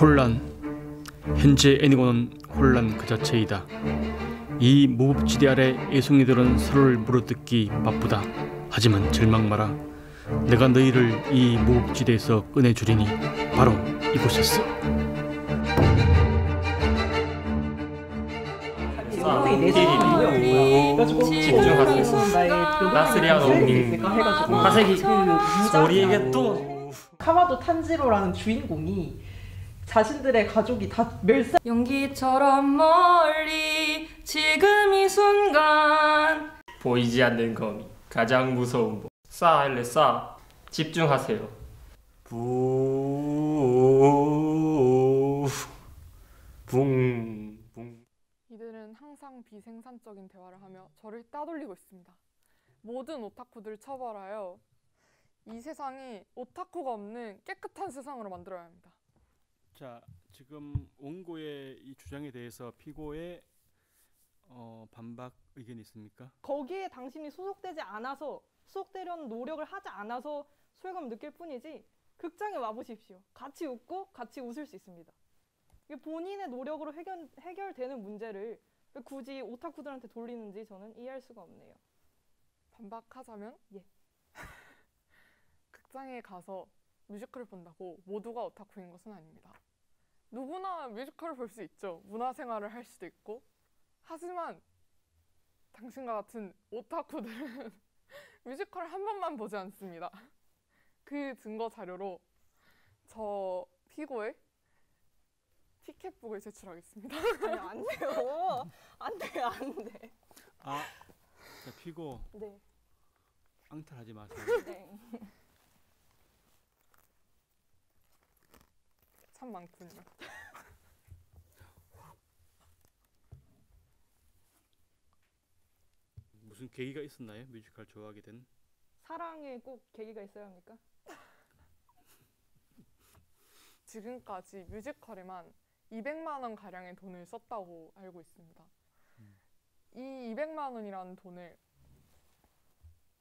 혼란. 현재 애니고는 혼란 그 자체이다. 이 무법지대 아래 애송이들은 서로를 물어뜯기 바쁘다. 하지만 절망 마라. 내가 너희를 이 무법지대에서 꺼내주리니 바로 이곳에서. 나스리아 농님 하세기 우리에게 또 카마도 탄지로라는 주인공이 자신들의 가족이 다 멸살 연기처럼 멀리 지금 이 순간 보이지 않는 검이 가장 무서운 법. 싸 할래 싸 집중하세요. 붕붕. 이들은 항상 비생산적인 대화를 하며 저를 따돌리고 있습니다. 모든 오타쿠들을 처벌하여 이 세상이 오타쿠가 없는 깨끗한 세상으로 만들어야 합니다. 자, 지금 원고의 이 주장에 대해서 피고의 반박 의견이 있습니까? 거기에 당신이 소속되지 않아서 소속되려는 노력을 하지 않아서 소외감을 느낄 뿐이지 극장에 와보십시오. 같이 웃고 같이 웃을 수 있습니다. 이게 본인의 노력으로 해결되는 문제를 왜 굳이 오타쿠들한테 돌리는지 저는 이해할 수가 없네요. 반박하자면 예. 극장에 가서 뮤지컬을 본다고 모두가 오타쿠인 것은 아닙니다. 누구나 뮤지컬을 볼 수 있죠. 문화생활을 할 수도 있고. 하지만 당신과 같은 오타쿠들은 뮤지컬을 한 번만 보지 않습니다. 그 증거 자료로 저 피고의 티켓북을 제출하겠습니다. 아니, 안 돼요. 안 돼, 안 돼. 아, 자, 피고. 네. 앙탈하지 마세요. 네. 참 많군요. 무슨 계기가 있었나요? 뮤지컬 좋아하게 된? 사랑에 꼭 계기가 있어야 합니까? 지금까지 뮤지컬에만 200만 원 가량의 돈을 썼다고 알고 있습니다. 이 200만 원이라는 돈을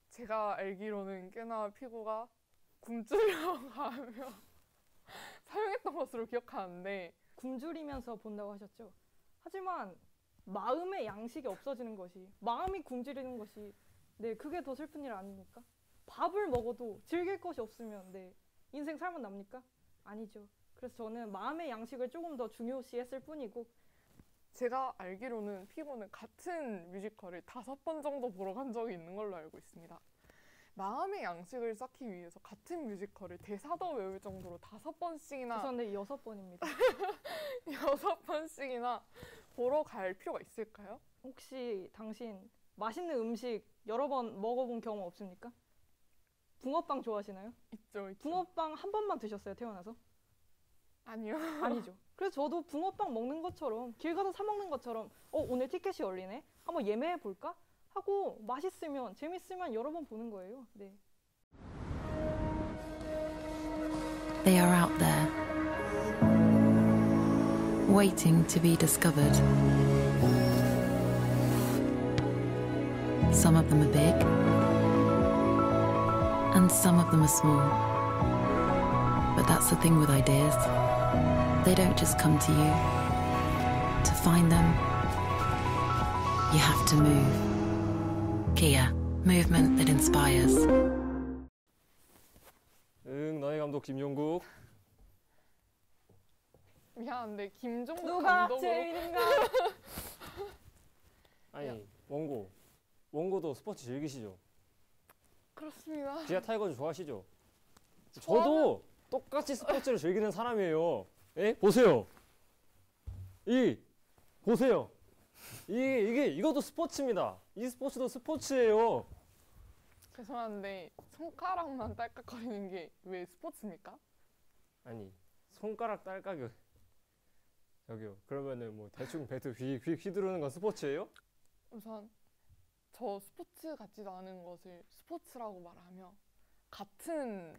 제가 알기로는 꽤나 피고가 굶주려고 하며 사용했던 것으로 기억하는데, 굶주리면서 본다고 하셨죠. 하지만 마음의 양식이 없어지는 것이, 마음이 굶주리는 것이 네, 그게 더 슬픈 일 아닙니까? 밥을 먹어도 즐길 것이 없으면 네, 인생 살면 납니까? 아니죠. 그래서 저는 마음의 양식을 조금 더 중요시했을 뿐이고, 제가 알기로는 피고는 같은 뮤지컬을 5번 정도 보러 간 적이 있는 걸로 알고 있습니다. 마음의 양식을 쌓기 위해서 같은 뮤지컬을 대사도 외울 정도로 5번씩이나 죄송한데 6번입니다. 6번씩이나 보러 갈 필요가 있을까요? 혹시 당신 맛있는 음식 여러 번 먹어본 경험 없습니까? 붕어빵 좋아하시나요? 있죠. 붕어빵 한 번만 드셨어요, 태어나서? 아니요. 아니죠. 그래서 저도 붕어빵 먹는 것처럼, 길 가서 사 먹는 것처럼 오늘 티켓이 열리네? 한번 예매해 볼까? 하고 맛있으면, 재밌으면 여러 번 보는 거예요. 네. They are out there, waiting to be discovered. Some of them are big, and some of them are small. But that's the thing with ideas. They don't just come to you. To find them, you have to move. Kia, movement that inspires. 너의 감독 김용국. 미안한데 김종국 누가 감독으로 제일인가? 아니 원고도 스포츠 즐기시죠? 그렇습니다. 기아 타이거즈 좋아하시죠? 저도 똑같이 스포츠를 즐기는 사람이에요. 예? 보세요. 보세요. 이것도 스포츠입니다. 이 스포츠도 스포츠예요. 죄송한데 손가락만 딸깍거리는 게 왜 스포츠입니까? 아니 손가락 딸깍이 여기요. 그러면은 뭐 대충 배트 휘두르는 건 스포츠예요? 우선 저 스포츠 같지도 않은 것을 스포츠라고 말하며 같은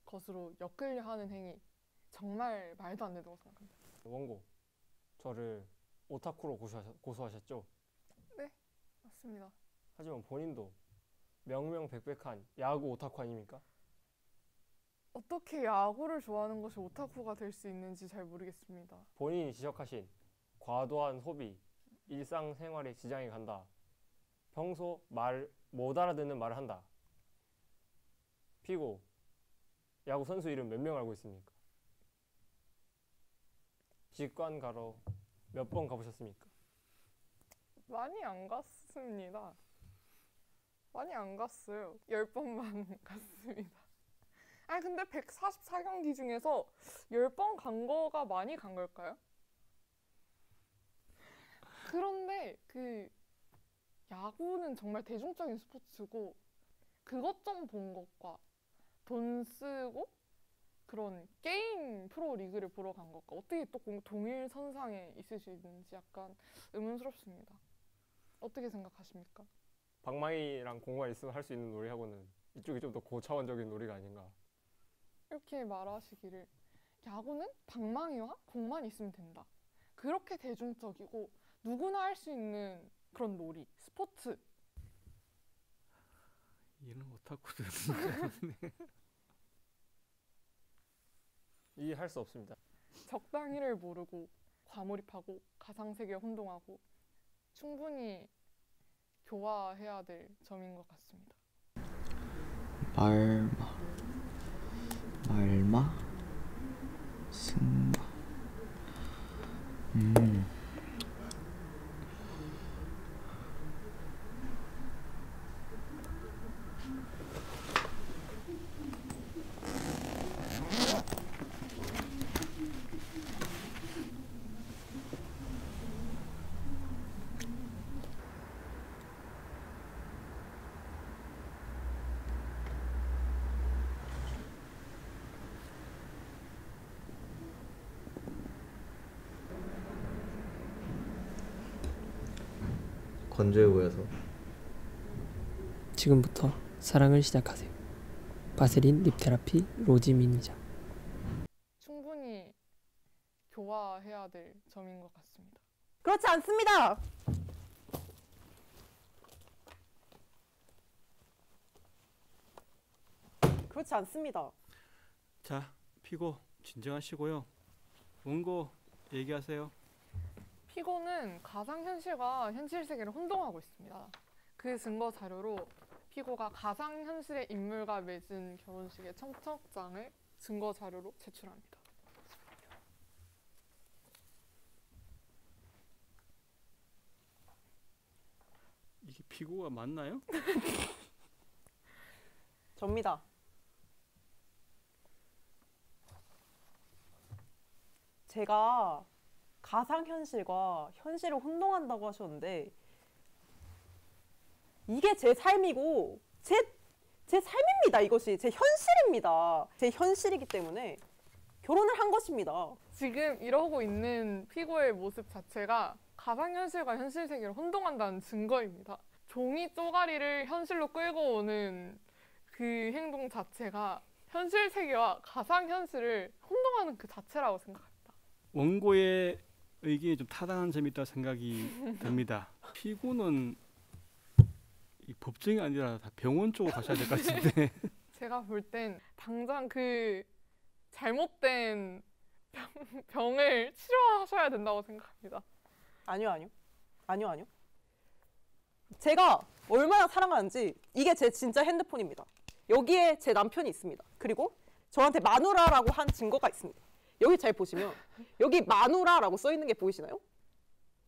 것으로 엮으려 하는 행위, 정말 말도 안 된다고 생각합니다. 원고, 저를 오타쿠로 고소하셨죠? 네, 맞습니다. 하지만 본인도 명명백백한 야구 오타쿠 아닙니까? 어떻게 야구를 좋아하는 것이 오타쿠가 될 수 있는지 잘 모르겠습니다. 본인이 지적하신 과도한 소비, 일상생활에 지장이 간다. 평소 말 못 알아듣는 말을 한다. 피고 야구 선수 이름 몇 명 알고 있습니까? 직관가로 몇 번 가보셨습니까? 많이 안 갔습니다. 많이 안 갔어요. 10번만 갔습니다. 아니 근데 144경기 중에서 10번 간 거가 많이 간 걸까요? 그런데 그 야구는 정말 대중적인 스포츠고 그것 좀 본 것과 돈 쓰고 그런 게임 프로 리그를 보러 간 것과 어떻게 또 동일 선상에 있을 수 있는지 약간 의문스럽습니다. 어떻게 생각하십니까? 방망이랑 공만 있으면 할 수 있는 놀이하고는 이쪽이 좀 더 고차원적인 놀이가 아닌가. 이렇게 말하시기를 야구는 방망이와 공만 있으면 된다. 그렇게 대중적이고 누구나 할 수 있는 그런 놀이, 스포츠. 얘는 오타쿠들. 이해할 수 없습니다. 적당히를 모르고 과몰입하고 가상세계에 혼동하고 충분히 교화해야 될 점인 것 같습니다. 말마 승마 건조해 보여서. 지금부터 사랑을 시작하세요. 바세린 립 테라피 로지민이자. 충분히 교화해야 될 점인 것 같습니다. 그렇지 않습니다. 그렇지 않습니다. 자, 피고 진정하시고요. 원고 얘기하세요. 피고는 가상현실과 현실 세계를 혼동하고 있습니다. 그 증거 자료로 피고가 가상현실의 인물과 맺은 결혼식의 청첩장을 증거 자료로 제출합니다. 이게 피고가 맞나요? 접니다. 제가 가상현실과 현실을 혼동한다고 하셨는데 이게 제 삶이고 제 삶입니다. 이것이 제 현실입니다. 제 현실이기 때문에 결혼을 한 것입니다. 지금 이러고 있는 피고의 모습 자체가 가상현실과 현실 세계를 혼동한다는 증거입니다. 종이 쪼가리를 현실로 끌고 오는 그 행동 자체가 현실 세계와 가상현실을 혼동하는 그 자체라고 생각합니다. 원고의 의견이 좀 타당한 점이 있다고 생각이 듭니다. 피고는 이 법정이 아니라 다 병원 쪽으로 가셔야 될 것 같은데. 제가 볼 땐 당장 그 잘못된 병을 치료하셔야 된다고 생각합니다. 아니요. 제가 얼마나 사랑하는지 이게 제 진짜 핸드폰입니다. 여기에 제 남편이 있습니다. 그리고 저한테 마누라라고 한 증거가 있습니다. 여기 잘 보시면 여기 마누라라고 써 있는 게 보이시나요?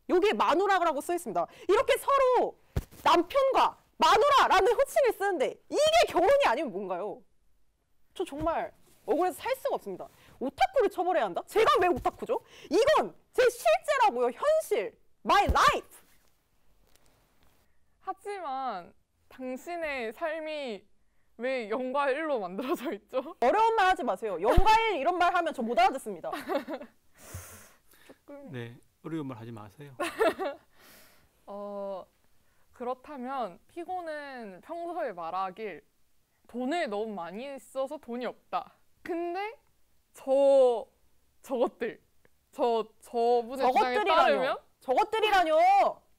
여기에 마누라라고 써 있습니다. 이렇게 서로 남편과 마누라라는 호칭을 쓰는데 이게 결혼이 아니면 뭔가요? 저 정말 억울해서 살 수가 없습니다. 오타쿠를 처벌해야 한다? 제가 왜 오타쿠죠? 이건 제 실제라고요. 현실. My life. 하지만 당신의 삶이 왜 0과 1로 만들어져 있죠? 어려운 말 하지 마세요. 0과 1 이런 말 하면 저 못 알아듣습니다. 조금 네, 어려운 말 하지 마세요. 그렇다면 피고는 평소에 말하길 돈을 너무 많이 써서 돈이 없다. 근데 저분의 주장에 따르면 저것들이라뇨.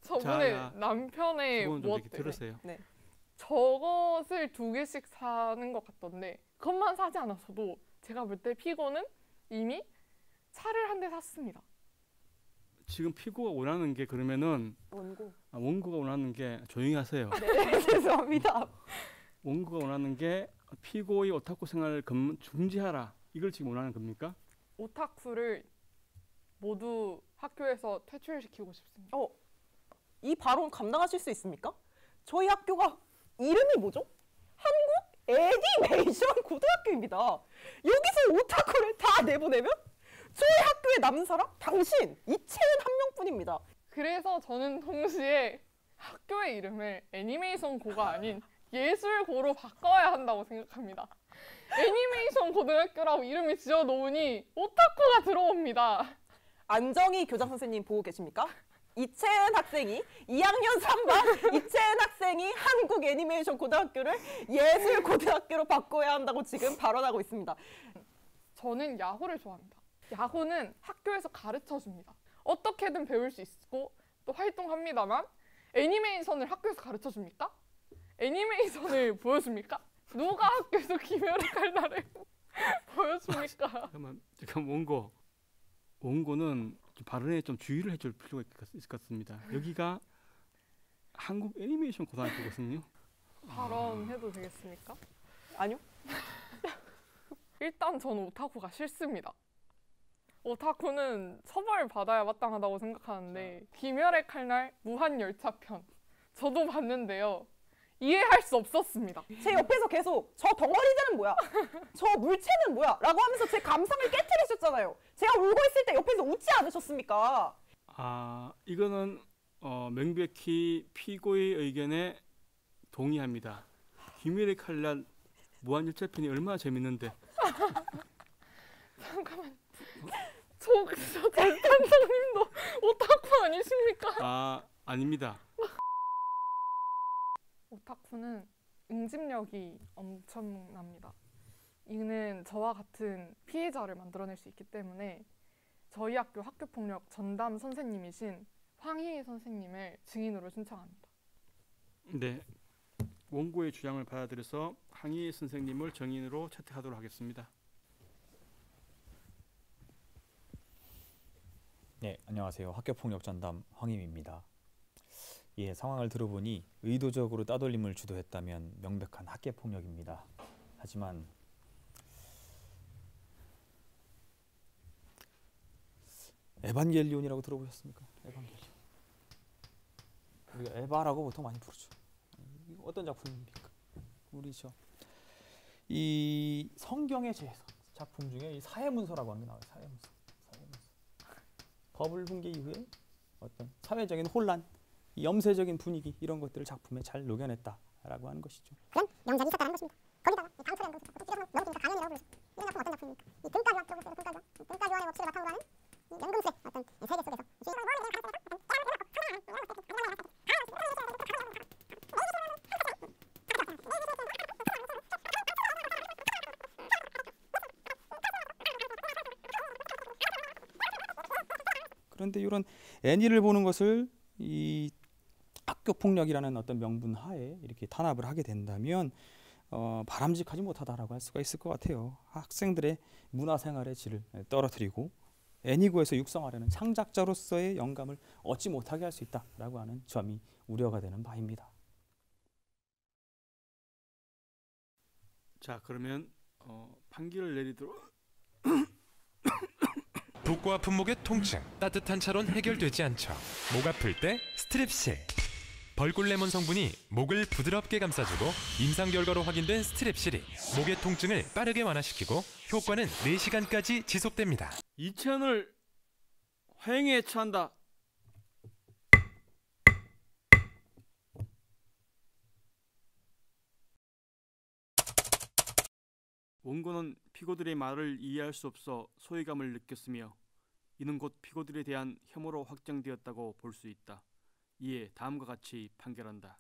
저분의 자, 남편의 두 분 좀 무엇 이렇게 때문에 들으세요. 네. 저것을 2개씩 사는 것 같던데 그것만 사지 않았어도 제가 볼 때 피고는 이미 차를 한 대 샀습니다. 지금 피고가 원하는 게 그러면은 원고가 원하는 게 조용히 하세요. 네, 죄송합니다. 원고가 원하는 게 피고의 오타쿠 생활을 중지하라. 이걸 지금 원하는 겁니까? 오타쿠를 모두 학교에서 퇴출시키고 싶습니다. 이 발언 감당하실 수 있습니까? 저희 학교가 이름이 뭐죠? 한국 애니메이션 고등학교입니다. 여기서 오타쿠를 다 내보내면 저희 학교에 남는 사람 당신 이채은 한 명뿐입니다. 그래서 저는 동시에 학교의 이름을 애니메이션 고가 아닌 예술고로 바꿔야 한다고 생각합니다. 애니메이션 고등학교라고 이름을 지어놓으니 오타쿠가 들어옵니다. 안정희 교장 선생님 보고 계십니까? 이채은 학생이 2학년 3반 이채은 학생이 한국 애니메이션 고등학교를 예술 고등학교로 바꿔야 한다고 지금 발언하고 있습니다. 저는 야호를 좋아합니다. 야호는 학교에서 가르쳐줍니다. 어떻게든 배울 수 있고 또 활동합니다만 애니메이션을 학교에서 가르쳐줍니까? 애니메이션을 보여줍니까? 누가 학교에서 김열의 칼날을 보여줍니까? 잠깐만 원고는 발언에 좀 주의를 해줄 필요가 있을 것 같습니다. 여기가 한국 애니메이션 고등학교거든요. 발언해도 되겠습니까? 아니요. 일단 저는 오타쿠가 싫습니다. 오타쿠는 처벌을 받아야 마땅하다고 생각하는데 김열의 칼날 무한열차편 저도 봤는데요. 이해할 수 없었습니다. 제 옆에서 계속 저 덩어리들은 뭐야? 저 물체는 뭐야? 라고 하면서 제 감상을 깨트리셨잖아요. 제가 울고 있을 때 옆에서 웃지 않으셨습니까? 이거는 명백히 피고의 의견에 동의합니다. 김열의 칼날 무한열차편이 얼마나 재밌는데. 잠깐만. 저 델탄장님도 오타쿠 아니십니까? 아닙니다. 오타쿠는 응집력이 엄청납니다. 이는 저와 같은 피해자를 만들어낼 수 있기 때문에 저희 학교 학교폭력 전담 선생님이신 황희희 선생님을 증인으로 신청합니다. 네, 원고의 주장을 받아들여서 황희희 선생님을 증인으로 채택하도록 하겠습니다. 네, 안녕하세요. 학교폭력 전담 황희입니다. 예, 상황을 들어보니 의도적으로 따돌림을 주도했다면 명백한 학교폭력입니다. 하지만 에반겔리온이라고 들어보셨습니까? 에반겔리온. 우리가 에바라고 보통 많이 부르죠. 이거 어떤 작품입니까? 이 성경의 작품 중에 이 사회문서라고 하는 게 나와요. 사회문서. 버블 붕괴 이후에 어떤 사회적인 혼란, 염세적인 분위기 이런 것들을 작품에 잘 녹여냈다라고 하는 것이죠. 그런 명작이 있었다는 것입니다. 거기다가 강철의 연구, 너무 재밌다. 가면이라고 불러요. 이 작품 어떤 작품입니까? 이 등가교학 쪽으로 써요. 등가교환의 법칙을 바탕으로 하는 연금술의 어떤 세계 속에서 그런데 이런 애니를 보는 것을 이 학교 폭력이라는 어떤 명분 하에 이렇게 탄압을 하게 된다면 바람직하지 못하다라고 할 수가 있을 것 같아요. 학생들의 문화생활의 질을 떨어뜨리고 애니고에서 육성하려는 창작자로서의 영감을 얻지 못하게 할 수 있다라고 하는 점이 우려가 되는 바입니다. 자, 그러면 판결을 내리도록. 복과 분목의 통증, 따뜻한 차로는 해결되지 않죠. 목 아플 때 스트랩실. 벌꿀레몬 성분이 목을 부드럽게 감싸주고 임상 결과로 확인된 스트랩실이 목의 통증을 빠르게 완화시키고 효과는 4시간까지 지속됩니다. 이채은을 화형에 처한다. 원고는 피고들의 말을 이해할 수 없어 소외감을 느꼈으며 이는 곧 피고들에 대한 혐오로 확정되었다고 볼 수 있다. 이에 다음과 같이 판결한다.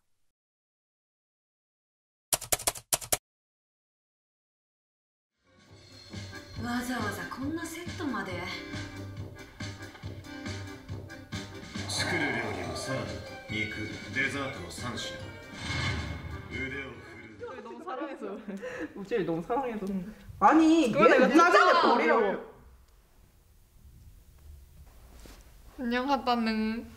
와자와자こんなセットまで作る料理はサラダ、肉、デザートの3品。腕 우지를 너무 사랑해서. 아니 그거 내가 짜증내 버리라고. 안녕하다는.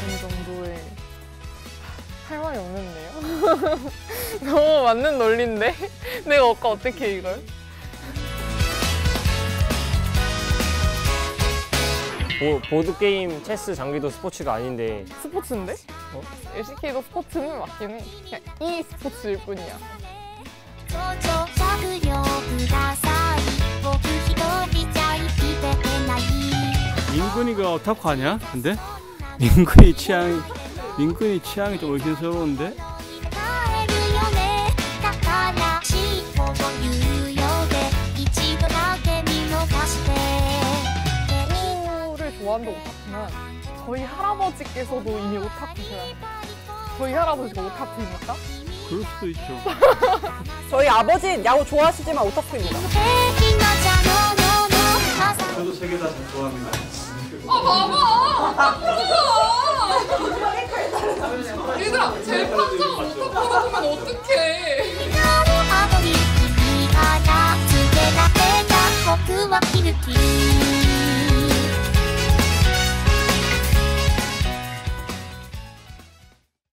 어느 정도의 할 말이 없는데요. 너무 맞는 논리인데 내가 아까 어떻게 이걸? 보드게임, 체스, 장기도 스포츠가 아닌데 스포츠인데? LCK도 스포츠는 맞긴 해. 그냥 이 스포츠일 뿐이야. 민근이가 오타쿠 아니야? 근데? 민근이 취향이 좀 의심스러운데? 오타쿠를 좋아한다고 오타쿠면 저희 할아버지께서도 이미 오타쿠셔야 해요. 저희 할아버지가 오타쿠입니까? 그럴 수도 있죠. 저희 아버지는 야구 좋아하시지만 오타쿠입니다. 저도 세 개 다 좋아합니다. 봐봐! 얘들아, 제일 판정 오타쿠로 보면 어떡해!「僕はキルキル